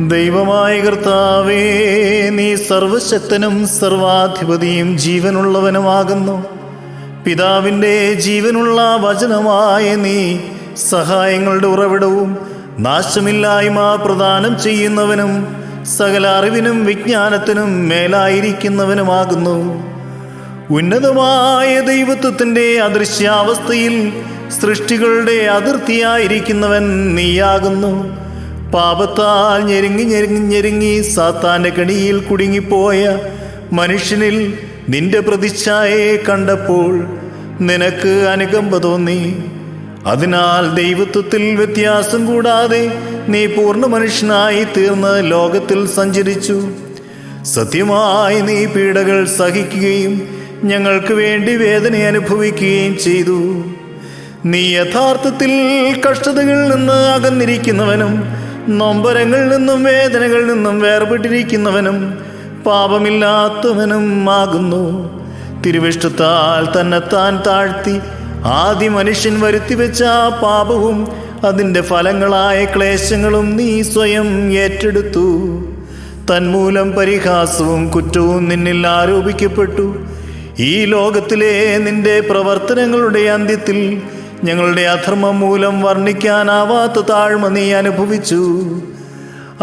ദൈവമായ കർത്താവേ, നീ സർവശക്തനും സർവാധിപതിയും ജീവനുള്ളവനുമാകുന്നു. പിതാവിൻ്റെ ജീവനുള്ള വചനമായ നീ സഹായങ്ങളുടെ ഉറവിടവും നാശമില്ലായ്മ പ്രദാനം ചെയ്യുന്നവനും സകല അറിവിനും വിജ്ഞാനത്തിനും മേലായിരിക്കുന്നവനുമാകുന്നു. ഉന്നതമായ ദൈവത്വത്തിൻ്റെ അദൃശ്യാവസ്ഥയിൽ സൃഷ്ടികളുടെ അതിർത്തിയായിരിക്കുന്നവൻ നീയാകുന്നു. പാപത്താൽ ഞെരുങ്ങി സാത്താൻ്റെ കണിയിൽ കുടുങ്ങിപ്പോയ മനുഷ്യനിൽ നിന്റെ പ്രതിച്ഛായയെ കണ്ടപ്പോൾ നിനക്ക് അനുകമ്പ തോന്നി. അതിനാൽ ദൈവത്വത്തിൽ വ്യത്യാസം കൂടാതെ നീ പൂർണ്ണ മനുഷ്യനായി തീർന്ന് ലോകത്തിൽ സഞ്ചരിച്ചു. സത്യമായി നീ പീഡകൾ സഹിക്കുകയും ഞങ്ങൾക്ക് വേണ്ടി വേദന അനുഭവിക്കുകയും ചെയ്തു. നീ യഥാർത്ഥത്തിൽ കഷ്ടതകളിൽ നിന്ന് അകന്നിരിക്കുന്നവനും നൊമ്പരങ്ങളിൽ നിന്നും വേദനകളിൽ നിന്നും വേർപെട്ടിരിക്കുന്നവനും പാപമില്ലാത്തവനും ആകുന്നു. തിരുവിഷ്ടത്താൽ തന്നെത്താൻ താഴ്ത്തി ആദ്യ മനുഷ്യൻ വരുത്തിവെച്ച പാപവും അതിൻ്റെ ഫലങ്ങളായ ക്ലേശങ്ങളും നീ സ്വയം ഏറ്റെടുത്തു. തന്മൂലം പരിഹാസവും കുറ്റവും നിന്നിൽ ആരോപിക്കപ്പെട്ടു. ഈ ലോകത്തിലെ നിന്റെ പ്രവർത്തനങ്ങളുടെ അന്ത്യത്തിൽ ഞങ്ങളുടെ അധർമ്മം മൂലം വർണ്ണിക്കാനാവാത്ത താഴ്മ നീ അനുഭവിച്ചു.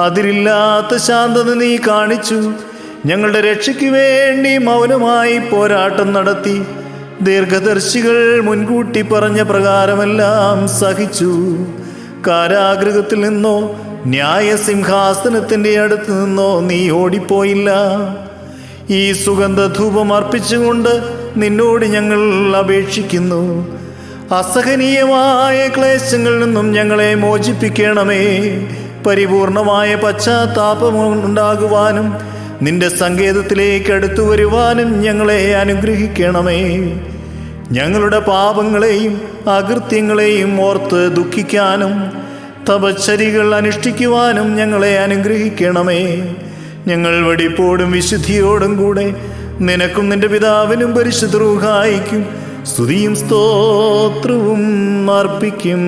അതിരില്ലാത്ത ശാന്തത നീ കാണിച്ചു. ഞങ്ങളുടെ രക്ഷയ്ക്ക് വേണ്ടി മൗനമായി പോരാട്ടം നടത്തി. ദീർഘദർശികൾ മുൻകൂട്ടി പറഞ്ഞ പ്രകാരമെല്ലാം സഹിച്ചു. കാരാഗൃഹത്തിൽ നിന്നോ ന്യായസിംഹാസനത്തിൻ്റെ അടുത്ത് നിന്നോ നീ ഓടിപ്പോയില്ല. ഈ സുഗന്ധധൂപം അർപ്പിച്ചുകൊണ്ട് നിന്നോട് ഞങ്ങൾ അപേക്ഷിക്കുന്നു. അസഹനീയമായ ക്ലേശങ്ങളിൽ നിന്നും ഞങ്ങളെ മോചിപ്പിക്കണമേ. പരിപൂർണമായ പശ്ചാത്താപമുണ്ടാകുവാനും നിന്റെ സങ്കേതത്തിലേക്ക് അടുത്തു വരുവാനും ഞങ്ങളെ അനുഗ്രഹിക്കണമേ. ഞങ്ങളുടെ പാപങ്ങളെയും അകൃത്യങ്ങളെയും ഓർത്ത് ദുഃഖിക്കാനും തപശ്ചര്യകൾ അനുഷ്ഠിക്കുവാനും ഞങ്ങളെ അനുഗ്രഹിക്കണമേ. ഞങ്ങൾ വെടിപ്പോടും വിശുദ്ധിയോടും കൂടെ നിനക്കും നിന്റെ പിതാവിനും പരിശുദ്ധ റൂഹായിക്കും സ്തുതിയും സ്തോത്രവും അർപ്പിക്കും.